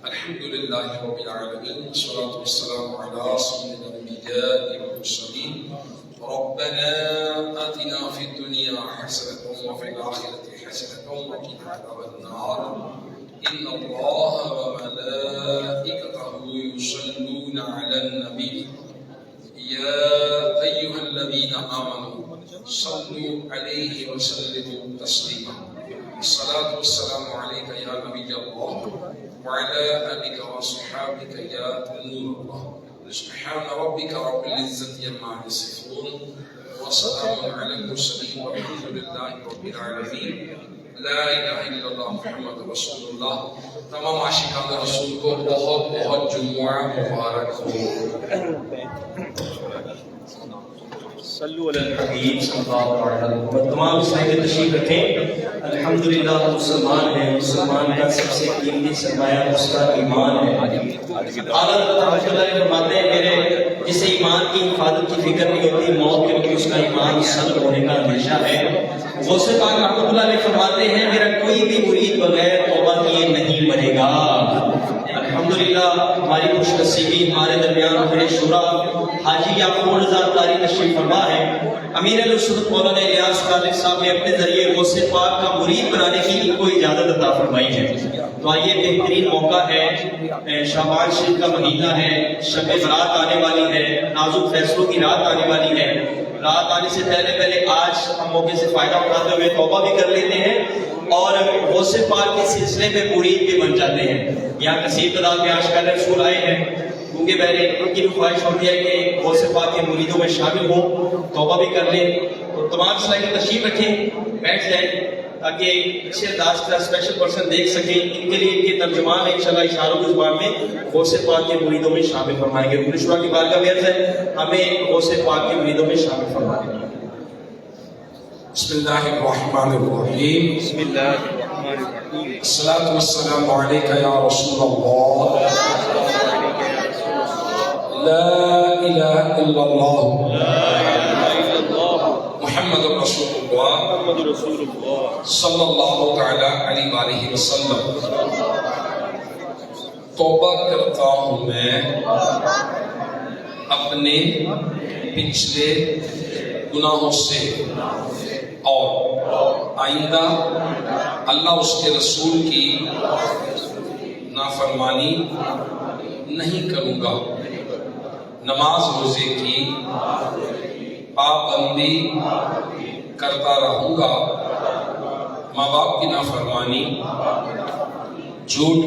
अल्हम्दुलिल्लाहि रब्बिल आलमीन वस्सलातु वस्सलामु अला सय्यिदिल अंबिया'i वल मुरसलीन रब्बना आतिना फिद दुनिया हसनतन व फिल आखिरति हसनतन व क़िना अज़ाबन्नार इन्नल्लाहा व मलाइकतहु युसल्लूना अलन नबी या अय्युहल्लज़ीना आमनू सल्लू अलैहि व सल्लिमू तस्लीमा अस्सलातु वस्सलामु अलैका या नबिय्यल्लाह व अला आलिका व अस्हाबिका या नूरल्लाह सुब्हान रब्बिका रब्बिल इज्जति अम्मा यसिफून व सलामुन अलल मुरसलीन वल्हम्दुलिल्लाहि रब्बिल आलमीन ला इलाहा इल्लल्लाह मुहम्मदुर रसूलुल्लाह। तमाम आशिकान रसूल को बहुत बहुत जुम्मा मुबारक हो। तमाम इस्लामी तशरीफ रखें। अल्हम्दुलिल्लाह मुसलमान है, मुसलमान का सबसे कीमती सरमाया उसका ईमान है। आला फरमाते हैं मेरे जिसे ईमान की हिफाजत की फिक्र नहीं होती, मौत के वक्त उसका ईमान सल्ब होने का अंदेशा है। गौसे पाक रहमतुल्लाह अलैह फरमाते हैं मेरा कोई भी मुरीद बगैर तौबा किए नहीं मरेगा। अल्हम्दुलिल्लाह हमारी खुशनसीबी हमारे दरमियान बड़े शुरा हाजी याकूब रज़ा कारी तशरीफ फरमा है। अमीर अल-सुन्नत मौलाना इलियास कादिर साहब ने अपने जरिए गौसे पाक का मुरीद बनाने की इनको इजाजत अता फरमाई है। तो आइए बेहतरीन मौका है, शाबान शरीफ का महीना है, शब बरात आने वाली है, नाजुक फैसलों की रात आने वाली है। रात आने से पहले आज हम मौके से फायदा उठाते हुए तौबा भी कर लेते हैं और गौसे पाक के सिलसिले में मुरीद भी बन जाते हैं। यहाँ कसीर तादाद में आशिकान रसूल आए हैं, क्योंकि पहले उनकी ख्वाहिश होती है कि गौसे पाक के मुरीदों में शामिल हो, तौबा भी कर ले। तो तमाम इस्लामी तशरीफ रखें, बैठ जाए ताकि अच्छे अंदाज का स्पेशल पर्सन देख सके। इनके लिए इनके तर्जुमान इंशाल्लाह इशारों की ज़ुबान में गौसे पाक के मुरीदों में शामिल फरमाएंगे। शुरा की बारगाह में अर्ज़ है हमें गौसे पाक के मुरीदों में शामिल फरमाएंगे। बिस्मिल्लाहिर्रहमानिर्रहीम। अस्सलातु वस्सलामु अलैका या रसूलल्लाह ला इलाहा इल्लल्लाह मुहम्मदुर रसूलुल्लाह सल्लल्लाहु तआला अलैहि वसल्लम। तौबा करता हूँ मैं अपने पिछले गुनाहों से और आइंदा अल्लाह उसके रसूल की नाफरमानी नहीं करूँगा। नमाज रोजे की पाबंदी करता रहूँगा। माँ बाप की नाफरमानी, झूठ,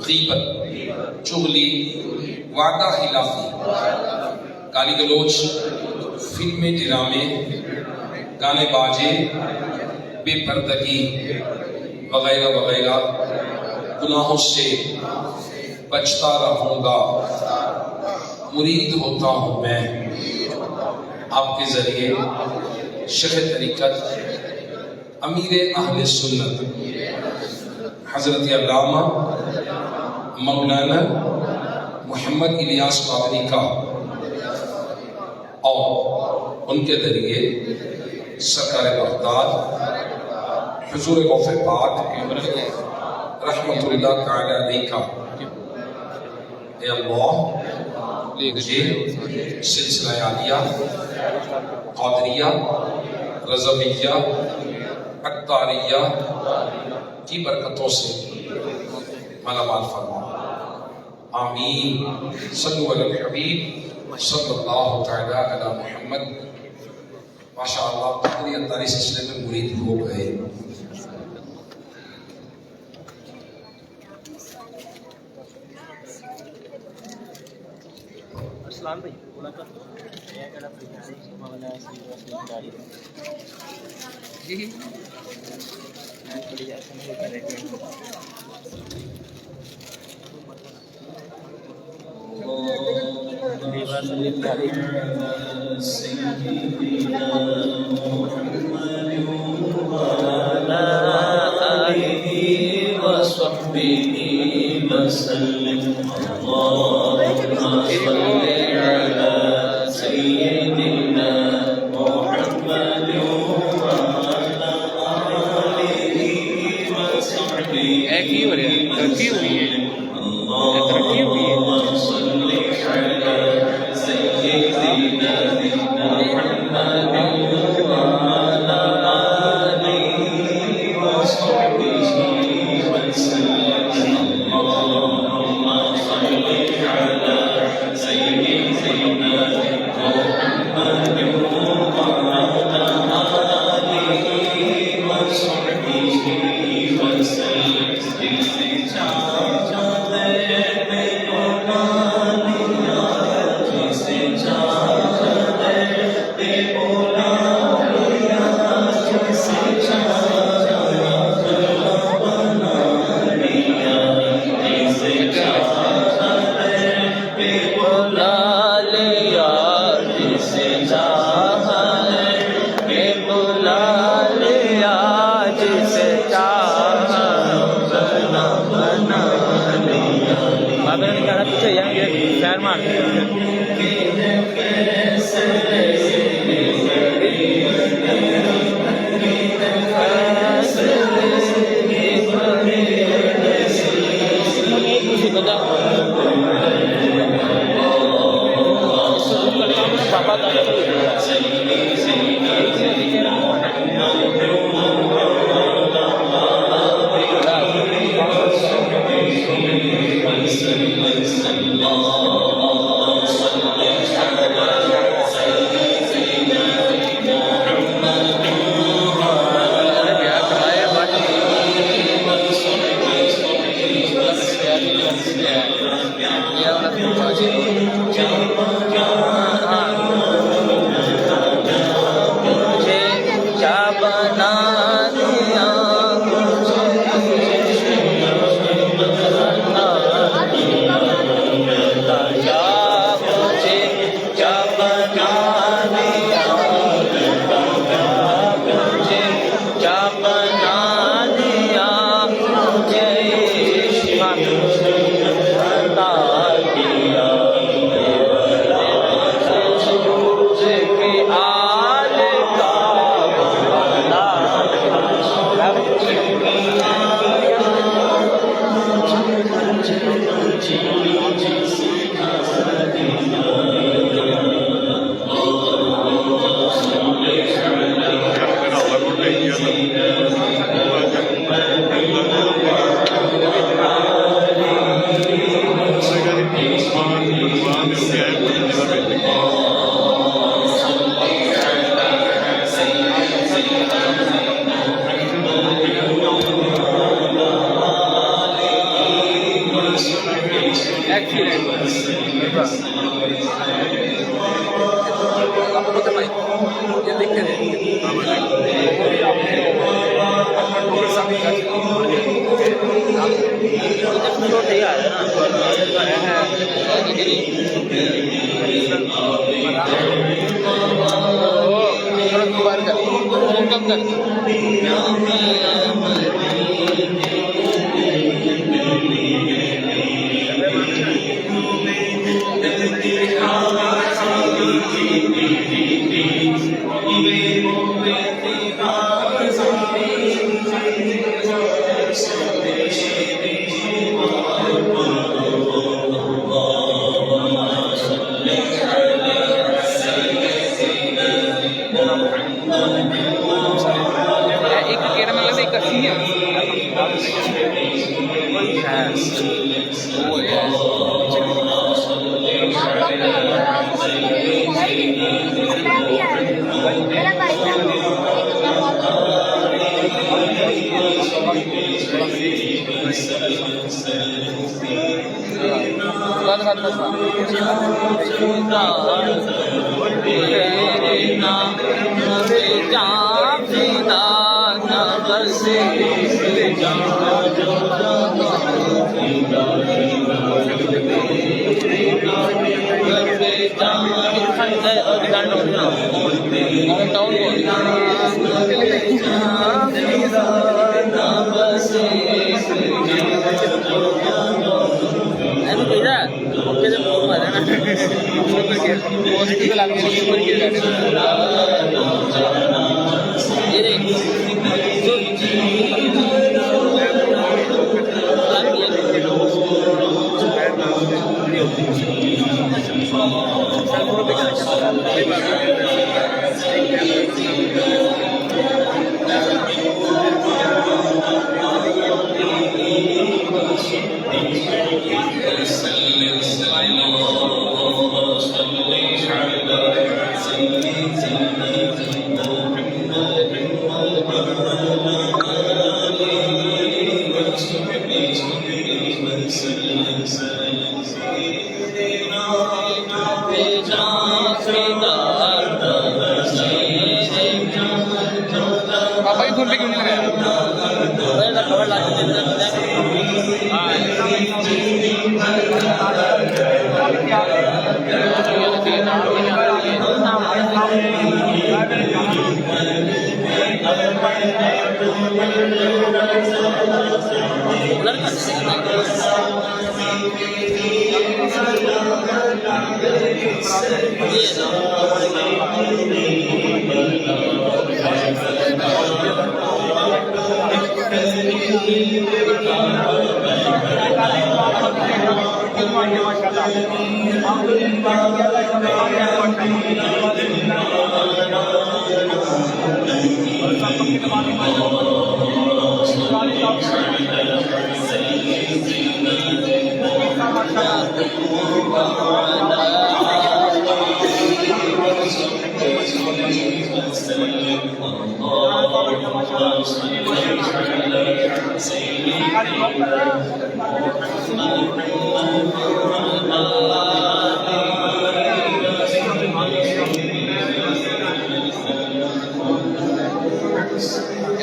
गीबत, चुगली, वादा खिलाफी, गाली गलोच, फिल्में, ड्रामे, गाने बाजे, बेपर्दगी वगैरह वगैरह गुनाहों से बचता रहूँगा। मुरीद होता हूँ मैं आपके जरिए शेख तरीक़त अमीर अहले सुन्नत हज़रत अल्लामा मौलाना मोहम्मद इलियास कादरी का और उनके जरिए सरकार बगदाद हुजूर गौसे पाक रहमतुल्लाह तआला अलैह का ए अल्लाह मुझे सिलसिला आलिया, क़ादरिया, रज़विया, अत्तारिया की बरकतों से मालामाल फरमा। आमीन। सल्लु अलल हबीब सल्लल्लाहु तआला अला मुहम्मद। माशाअल्लाह क़ादरी अत्तारी सिलसिले में मुरीद हो गए। सलाम भाई बोला था ये करा मामला से गाड़ी जी मैं थोड़ी ऐसा नहीं करेंगे। एक ही हो रहा है, गलती हुई है। अगर निकाला पीछे यहाँ ये पैर मार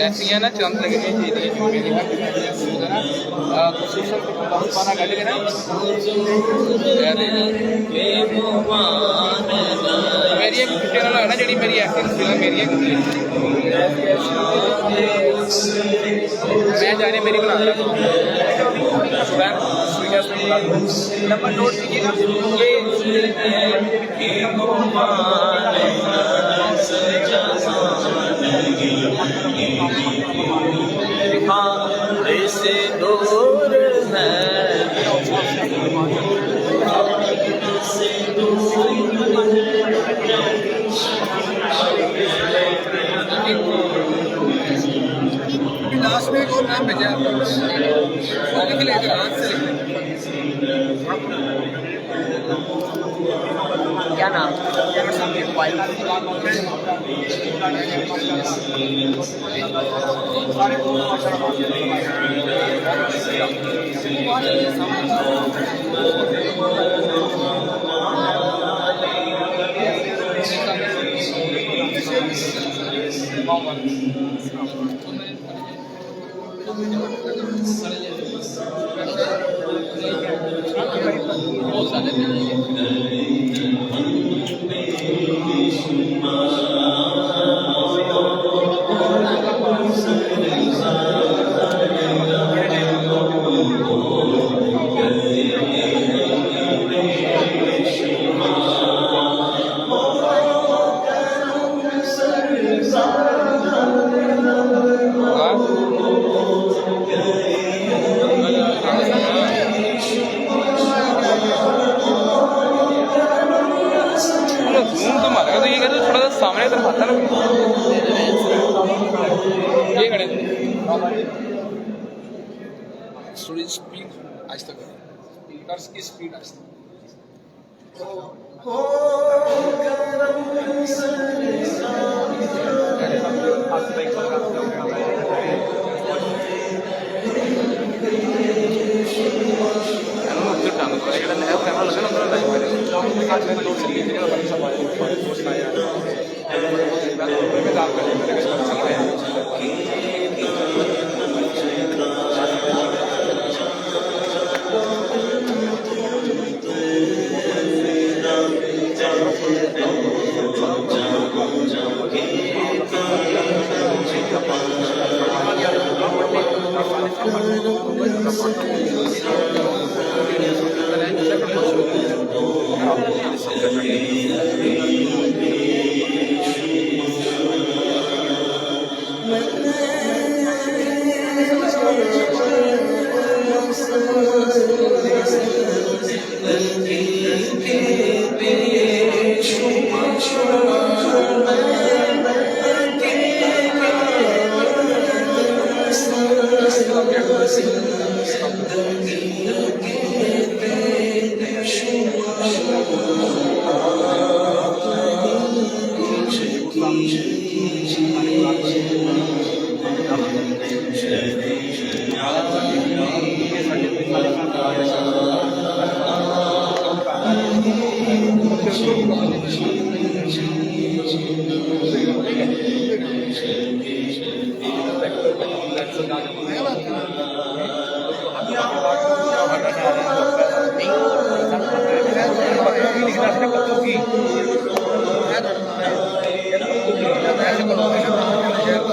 ऐसी ना चंद लगे मेरी सोशल बहुत पाना गल के ना मेरी एक छुट्टी ना ना जी मेरी एक्टिंग फिल्म मेरी मैं जाने मेरी बना नंबर नोट कीजिएगा से दूर है लास्ट में एक और नाम भेजा लिख ले क्या नाम सामने तो खाता ना ये खड़े स्टोरेज स्पीड आज तक स्पीकर्स की स्पीड आज तक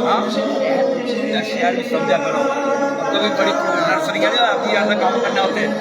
हाँ शहर भी समझा करो। कभी बड़ी नर्सरी है आपकी यहाँ काम करना होते हैं।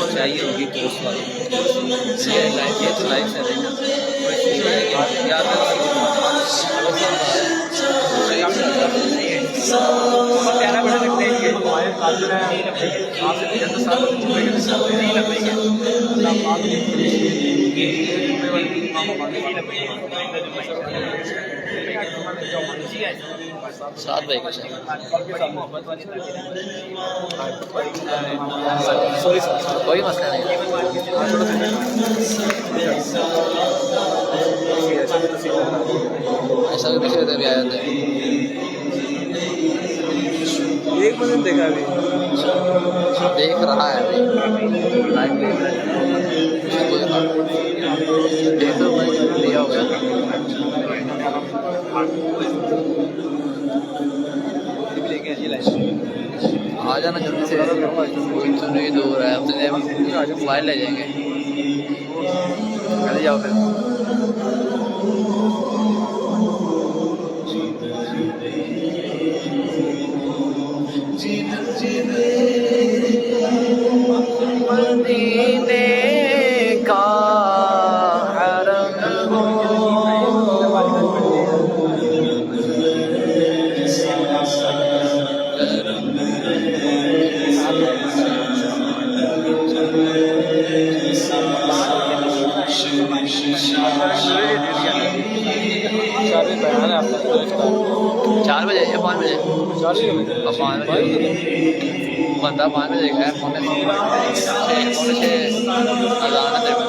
चाहिए होगी पोस्ट वाली ये तो लाइफ है ना प्यारा बड़ा लगता है ये हमारे काजल है आपसे 75 साल नहीं लगेंगे साथ भाई कुछ कोई मसला नहीं ऐसा भी पीछे भी आ जाते हैं एक मिनट देखा अभी देख रहा है अभी लाइव देख रहा है देख तो भाई लिया हो गया आ जाना जल्दी से कोई तो नहीं दूर है अपने मोबाइल ले जाएंगे चले जाओ फिर मदीने का हरम चार बजे या 5 बजे 5 बजे बंदा 5 बजे है पौने 6 अज़ान है तेरे